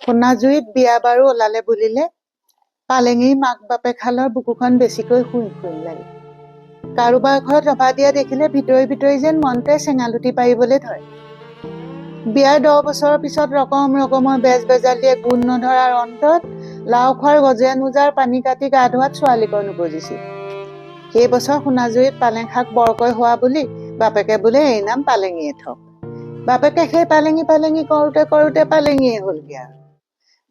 সোণাজুৰিত বিয়া বাৰু ওলালে বুলিলে পালেঙিৰ মাক বাপেকহালৰ বুকুখন বেছিকৈ শুই লাগে। কাৰোবাৰ ঘৰত ৰভা দিয়া দেখিলে ভিতৰি ভিতৰি যেন মনটোৱে চেঙালুটি পাৰিবলৈ ধৰে। বিয়াৰ 10 বছৰৰ পিছত ৰকমৰ বেজ বেজালিয়ে গুণ নধৰাৰ অন্তত লাও খোৱাৰ গজে নোজাৰ পানী কাটি গা ধোৱাত ছোৱালীকৰ নুবুজিছিল। সেই বছৰ সোণাজুৰিত পালেং শাক বৰকৈ হোৱা বুলি বাপেকে বোলে এই নাম পালেঙিয়ে থক। বাপেকে সেই পালেঙি কৰোঁতে পালেঙিয়ে হ'লগে আৰু।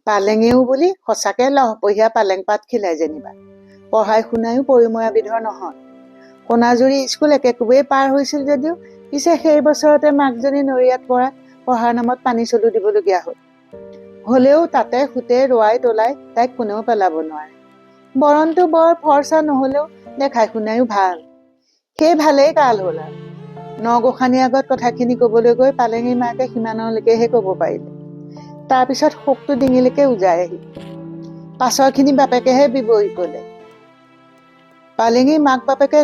পালেঙেও বুলি সঁচাকে লহপহীয়া পালেং পাত খিলাই যেনিবা। পঢ়াই শুনায়ো পৰিমৰা বিধৰ নহয়। সোণাজুৰি স্কুল একেকোবেই পাৰ হৈছিল যদিও পিছে সেই বছৰতে মাকজনী নৰিয়াত পঢ়াৰ নামত পানী চলু দিবলগীয়া হ'ল। হ'লেও তাতে সুতে ৰোৱাই তোলাই তাইক কোনেও পেলাব নোৱাৰে। বৰণটো বৰ ফৰ্চা নহ'লেও দেখাই শুনায়ো ভাল। সেই ভালেই কাল হ'ল আৰু। নগোসানীৰ আগত কথাখিনি ক'বলৈ গৈ পালেঙিৰ মাকে সিমানলৈকেহে ক'ব পাৰিলে। তাৰপিছত শোকটো ডিঙিলৈকে উজাই আহিল। পাছৰখিনি বাপেকেহে বিবৰি ক'লে। পালেঙিৰ মাক বাপেকে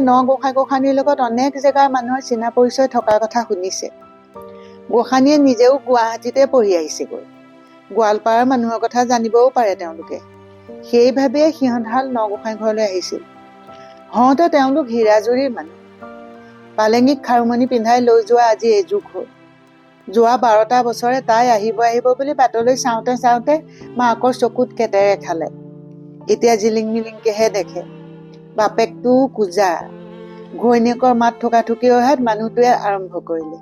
গোসানীৰ লগত অনেক জেগাৰ মানুহৰ চিনা পৰিচয় থকাৰ কথা শুনিছে। গোসানীয়ে নিজেও গুৱাহাটীতে পঢ়ি আহিছেগৈ। গোৱালপাৰাৰ মানুহৰ কথা জানিবও পাৰে তেওঁলোকে। সেইভাবেই সিহঁতহাল নগোসাঁই ঘৰলৈ আহিছিল। হওঁতে তেওঁলোক হীৰাজুৰিৰ মানুহ। পালেঙিক খাৰুমণি পিন্ধাই লৈ যোৱা আজি এযুগ হ'ল। যোৱা 12টা বছৰে তাই আহিব বুলি বাটলৈ চাওঁতে মাকৰ চকুত কেতেৰে খালে। এতিয়া জিলিং মিলিংকেহে দেখে। বাপেকটোও কুজা। ঘৈণীয়েকৰ মাত থকাথুকি অহাত মানুহটোৱে আৰম্ভ কৰিলে।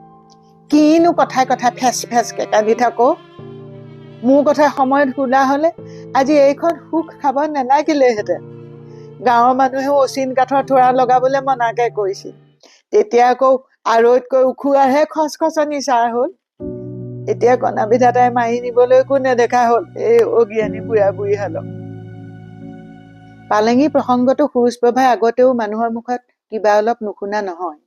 কিনো কথাই ফেচকে কান্দি থাকো। মোৰ কথা সময়ত শুনা হ'লে আজি এইখন সুখ খাব নালাগিলেহেঁতেন। গাঁৱৰ মানুহেও অচিন কাঠৰ থোৰা লগাবলৈ মনাকে কৈছিল। তেতিয়া আকৌ আৰৈতকৈ উখুৱাৰহে খচখচনি চাৰ হ'ল। এতিয়া কণা বিধাতাই মাৰি নিবলৈকো নেদেখা হ'ল এই অজ্ঞানী বুঢ়ী হালক। পালেঙিৰ প্ৰসংগটো সুৰুজপ্ৰভাই আগতেও মানুহৰ মুখত কিবা অলপ নুশুনা নহয়।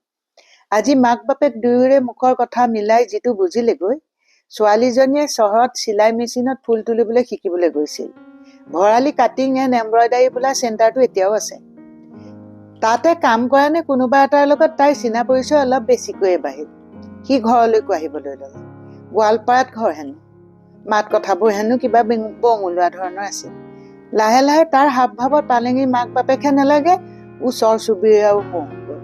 আজি মাক বাপেক দুয়োৰে মুখৰ কথা মিলাই যিটো বুজিলেগৈ, ছোৱালীজনীয়ে চহৰত চিলাই মেচিনত ফুল তুলিবলৈ শিকিবলৈ গৈছিল। ভৰালী কাটিং এণ্ড এম্ব্ৰইডাৰী বোলা চেণ্টাৰটো এতিয়াও আছে। তাতে কাম কৰা নে কোনোবা এটাৰ লগত তাইৰ চিনা পৰিচয় অলপ বেছিকৈয়ে বাঢ়িল। সি ঘৰলৈকো আহিবলৈ ল'লে। গোৱালপাৰাত ঘৰ হেনো। মাত কথাবোৰ হেনো কিবা বঙলোৱা ধৰণৰ আছিল। লাহে লাহে তাৰ হাৱভাৱত পালেঙিৰ মাক বাপেকহে নালাগে, ওচৰ চুবুৰীয়াও হওঁগৈ।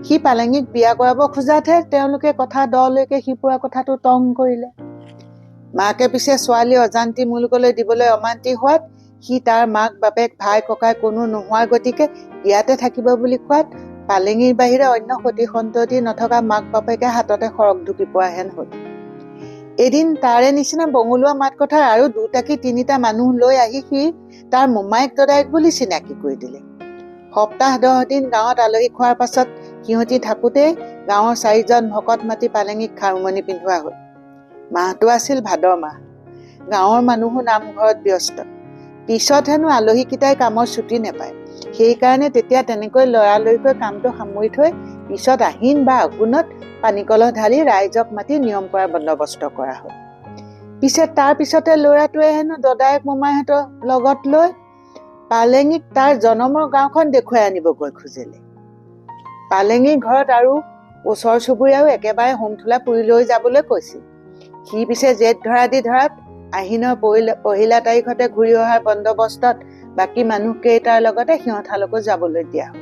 সি পালেঙিক বিয়া কৰাব খোজাতহে তেওঁলোকে কথা দলৈকে সিপোৱা কথাটো টং কৰিলে। মাকে পিছে ছোৱালী অজান্তি মুলুকলৈ দিবলৈ অমান্তি হোৱাত সি তাৰ মাক বাপেক ভাই ককাই কোনো নোহোৱাৰ গতিকে ইয়াতে থাকিব বুলি কোৱাত পালেঙিৰ বাহিৰে অন্য সতি সন্ততি নথকা মাক বাপেকে হাততে সৰগ ঢুকি পোৱা হেন হ'ল। এদিন তাৰে নিচিনা বঙলোৱা মাত কথাৰ আৰু 2-3টা মানুহ লৈ আহি সি তাৰ মোমায়েক দদায়েক বুলি চিনাকি কৰি দিলে। সপ্তাহ 10 দিন গাঁৱত আলহী খোৱাৰ পাছত সিহঁতি থাকোতেই গাঁৱৰ 4জন ভকত মাতি পালেঙিক খাৰুমণি পিন্ধোৱা হ'ল। মাহটো আছিল ভাদ মাহ। গাঁৱৰ মানুহো নামঘৰত ব্যস্ত। পিছত হেনো আলহীকেইটাই কামৰ ছুটি নেপায়। সেইকাৰণে তেতিয়া তেনেকৈ লৰালৰিকৈ কামটো সামৰি থৈ পিছত আহিন বা আঘোণত পানীকলহ ঢালি ৰাইজক মাতি নিয়ম কৰাৰ বন্দবস্ত কৰা হ'ল। পিছে তাৰ পিছতে ল'ৰাটোৱে হেনো দদায়েক মোমাইহঁতৰ লগত লৈ পালেঙিক তাৰ জনমৰ গাঁওখন দেখুৱাই আনিবগৈ খুজিলে। পালেঙিৰ ঘৰত আৰু ওচৰ চুবুৰীয়াও একেবাৰে হোমঠোলা পুৰি লৈ যাবলৈ কৈছিল। সি পিছে জেঠ ধৰাত আহিনৰ 1 তাৰিখতে ঘূৰি অহাৰ বন্দবস্তত বাকী মানুহকেইটাৰ লগতে সিহঁতালৈকো যাবলৈ দিয়া হ'ল।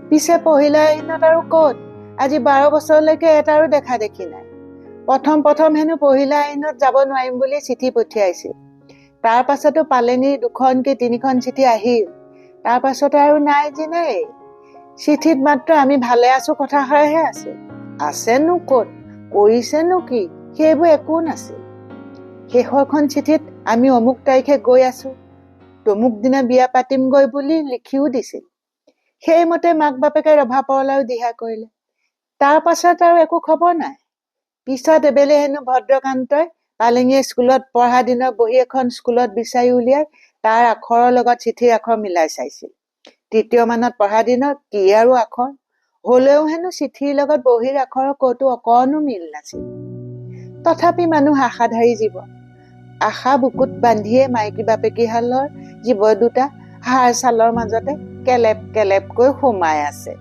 পিছে 1 আহিনত আৰু ক'ত? আজি 12 বছৰলৈকে এটাৰো দেখা দেখি নাই। প্ৰথম হেনো 1 আহিনত যাব নোৱাৰিম বুলি চিঠি পঠিয়াইছিল। তাৰ পাছতো পালেঙিৰ 2খন-3খন চিঠি আহিল। তাৰ পাছতে আৰু নাই জিনেই। চিঠিত মাত্ৰ আমি ভালে আছো কথাষাৰহে আছিল। আছেনো ক'ত, কৰিছেনো কি, সেইবোৰ একো নাছিল। শেষৰখন চিঠিত আমি অমুক তাৰিখে গৈ আছো, তমুক দিনা বিয়া পাতিমগৈ বুলি লিখিও দিছিল। সেইমতে মাক বাপেকে ৰভা পৰলাও দিহা কৰিলে। তাৰ পাছত আৰু একো খবৰ নাই। পিছত এবেলি হেনো ভদ্ৰকান্তই পালেঙিয়ে স্কুলত পঢ়া দিনৰ বহী এখন স্কুলত বিচাৰি উলিয়াই তাৰ আখৰৰ লগত চিঠিৰ আখৰ মিলাই চাইছিল। 3য় মানত পঢ়া দিনৰ কি আৰু আখৰ, হলেও হেনো চিঠিৰ লগত বহীৰ আখৰৰ ক'তো অকণো মিল নাছিল। তথাপি মানুহ আশাধাৰী জীৱ। আশা বুকুত বান্ধিয়ে মাইকী বাপেকীহালৰ জীৱ দুটা হাড় ছালৰ মাজতে কেলেপকৈ সোমাই আছে।